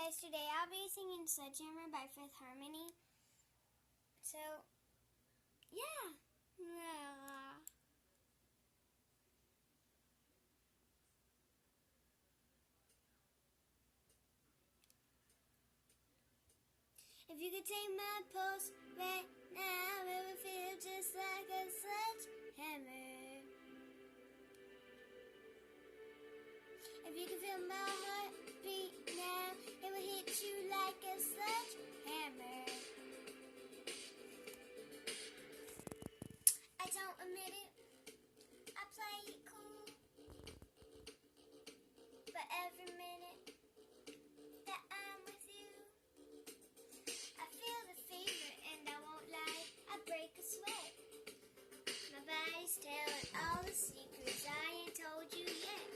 guys, today I'll be singing Sledgehammer by Fifth Harmony. So, yeah. If you could take my pulse right now, it would feel just like a sledgehammer. If you could feel my heartbeat now, it would hit you like a sledgehammer. I don't admit it, I play it cool, but every minute that I'm with you, I feel the fever and I won't lie, I break a sweat. My body's telling all the secrets I ain't told you yet.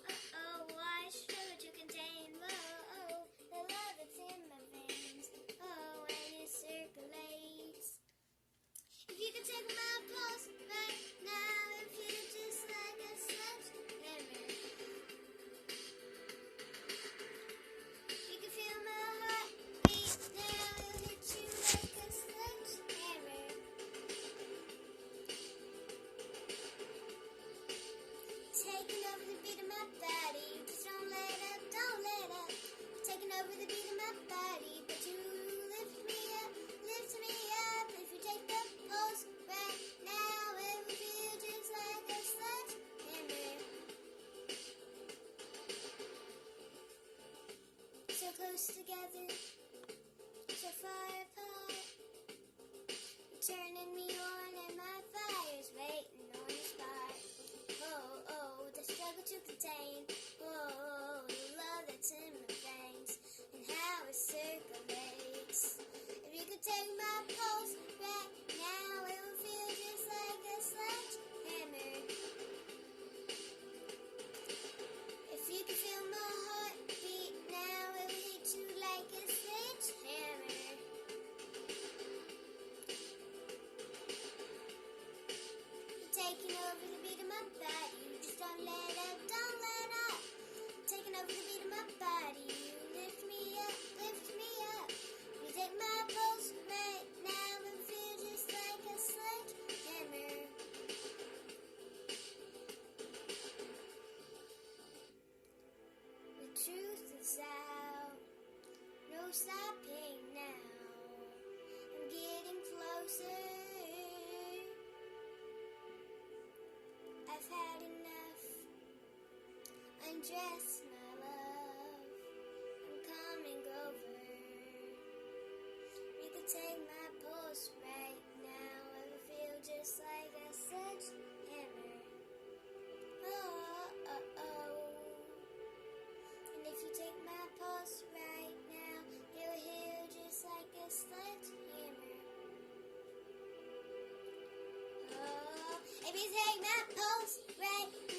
Uh-oh, I struggle to contain, whoa, the love that's in my veins, oh, and it circulates. If you could take my pulse right now, it feels just like a sledgehammer. You can feel my heartbeat now, it'll hit you like a sledgehammer. Taking over the beat of my body, just don't let up, don't let up. Taking over the beat of my body, but you lift me up, lift me up. If you take the pulse right now, it will feel just like a sledgehammer. So close together, so far apart. You're turning me on and my fire's waiting on the spark. Oh, oh, the struggle to contain. Oh, the love that's in my veins and how it circulates. If you could take my pulse right now, it would feel just like a sledgehammer. If you could feel my heartbeat now, it would hit you like a sledgehammer. You're taking over the beat of my body, just don't let up, don't let up. Taking over the beat of my body, you lift me up, lift me up. You take my pulse right now and feel just like a sledgehammer. The truth is out, no stopping now. I'm getting closer. I've had enough. Undress, my love. I'm coming over. You could take my pulse right now. It will feel just like a sledgehammer. Oh, oh, oh. And if you take my pulse right now, it will feel just like a sledgehammer. Oh, if you take my pulse right now.